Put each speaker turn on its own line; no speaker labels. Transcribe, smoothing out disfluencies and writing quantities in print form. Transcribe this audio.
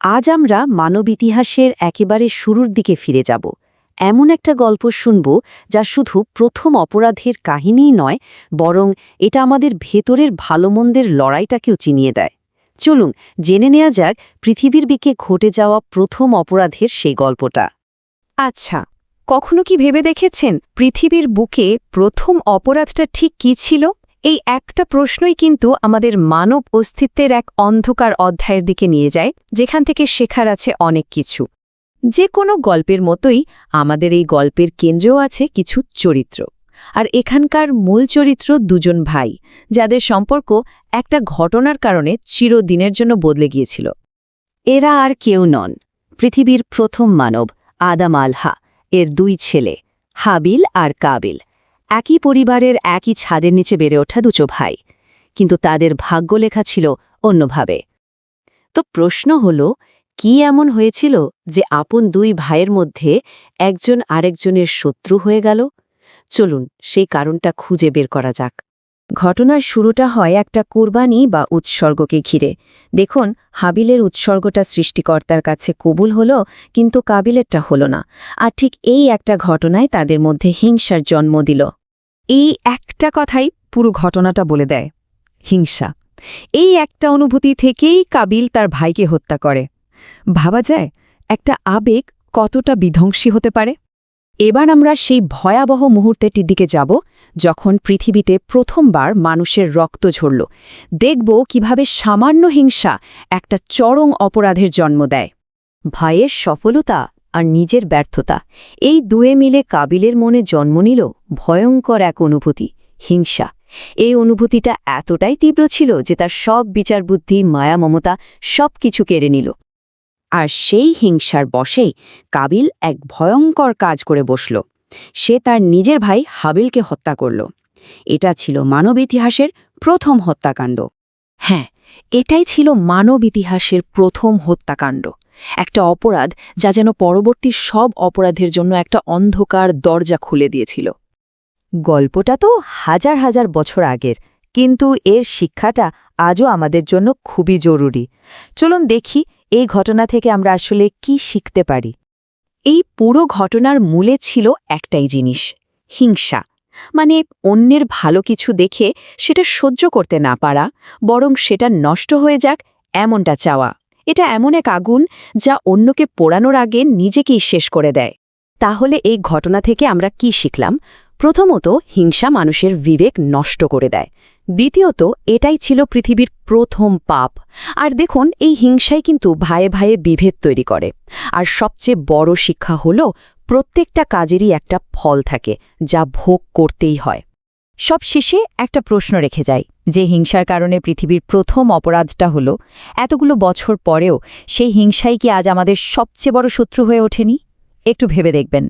আজ আমরা মানব ইতিহাসের একেবারে শুরুর দিকে ফিরে যাব। এমন একটা গল্প শুনব যা শুধু প্রথম অপরাধের কাহিনীই নয়, বরং এটা আমাদের ভেতরের ভালোমন্দের লড়াইটাকেও চিনিয়ে দেয়। চলুন জেনে নেওয়া যাক পৃথিবীর দিকে ঘটে যাওয়া প্রথম অপরাধের সেই গল্পটা।
আচ্ছা, কখনো কি ভেবে দেখেছেন পৃথিবীর বুকে প্রথম অপরাধটা ঠিক কী ছিল? এই একটা প্রশ্নই কিন্তু আমাদের মানব অস্তিত্বের এক অন্ধকার অধ্যায়ের দিকে নিয়ে যায়, যেখান থেকে শেখার আছে অনেক কিছু। যে কোনো গল্পের মতোই আমাদের এই গল্পের কেন্দ্রেও আছে কিছু চরিত্র। আর এখানকার মূল চরিত্র দুজন ভাই, যাদের সম্পর্ক একটা ঘটনার কারণে চিরদিনের জন্য বদলে গিয়েছিল।
এরা আর কেউ নন, পৃথিবীর প্রথম মানব আদাম আলহা এর দুই ছেলে, হাবিল আর কাবিল। একই পরিবারের একই ছাদের নিচে বেড়ে ওঠা দুটো ভাই, কিন্তু তাদের ভাগ্য লেখা ছিল অন্যভাবে। তো প্রশ্ন হল, কি এমন হয়েছিল যে আপন দুই ভাইয়ের মধ্যে একজন আরেকজনের শত্রু হয়ে গেল? চলুন সেই কারণটা খুঁজে বের করা যাক।
ঘটনার শুরুটা হয় একটা কুরবানি বা উৎসর্গকে ঘিরে। দেখুন, হাবিলের উৎসর্গটা সৃষ্টিকর্তার কাছে কবুল হল, কিন্তু কাবিলেরটা হল না। আর ঠিক এই একটা ঘটনায় তাদের মধ্যে হিংসার জন্ম দিল। এই একটা কথাই পুরো ঘটনাটা বলে দেয়, হিংসা। এই একটা অনুভূতি থেকেই কাবিল তার ভাইকে হত্যা করে। ভাবা যায় একটা আবেগ কতটা বিধ্বংসী হতে পারে।
এবার আমরা সেই ভয়াবহ মুহূর্তটির দিকে যাব, যখন পৃথিবীতে প্রথমবার মানুষের রক্ত ঝরল। দেখব কিভাবে সামান্য হিংসা একটা চরম অপরাধের জন্ম দেয়। ভাইয়ের সফলতা আর নিজের ব্যর্থতা, এই দুয়ে মিলে কাবিলের মনে জন্ম নিল ভয়ঙ্কর এক অনুভূতি, হিংসা। এই অনুভূতিটা এতটাই তীব্র ছিল যে তার সব বিচারবুদ্ধি, মায়া, মমতা সব কিছু কেড়ে নিল। আর সেই হিংসার বশেই কাবিল এক ভয়ঙ্কর কাজ করে বসল। সে তার নিজের ভাই হাবিলকে হত্যা করল। এটা ছিল মানব ইতিহাসের প্রথম হত্যাকাণ্ড।
হ্যাঁ, এটাই ছিল মানব ইতিহাসের প্রথম হত্যাকাণ্ড। একটা অপরাধ যা যেন পরবর্তী সব অপরাধের জন্য একটা অন্ধকার দরজা খুলে দিয়েছিল।
গল্পটা তো হাজার হাজার বছর আগের, কিন্তু এর শিক্ষাটা আজও আমাদের জন্য খুবই জরুরি। চলুন দেখি এই ঘটনা থেকে আমরা আসলে কি শিখতে পারি। এই পুরো ঘটনার মূলে ছিল একটাই জিনিস, হিংসা। মানে অন্যের ভালো কিছু দেখে সেটা সহ্য করতে না পারা, বরং সেটা নষ্ট হয়ে যাক এমনটা চাওয়া। এটা এমন এক আগুন যা অন্যকে পোড়ানোর আগে নিজেকেই শেষ করে দেয়। তাহলে এই ঘটনা থেকে আমরা কি শিখলাম? প্রথমত, হিংসা মানুষের বিবেক নষ্ট করে দেয়। দ্বিতীয়ত, এটাই ছিল পৃথিবীর প্রথম পাপ। আর দেখুন, এই হিংসাই কিন্তু ভাইয়ে ভাইয়ে বিভেদ তৈরি করে। আর সবচেয়ে বড় শিক্ষা হল, প্রত্যেকটা কাজেরই একটা ফল থাকে, যা ভোগ করতেই হয়। সব শেষে একটা প্রশ্ন রেখে যায়, যে হিংসার কারণে পৃথিবীর প্রথম অপরাধটা হলো, এতগুলো বছর পরেও সেই হিংসাই কি আজ আমাদের সবচেয়ে বড় শত্রু হয়ে ওঠেনি? একটু ভেবে দেখবেন।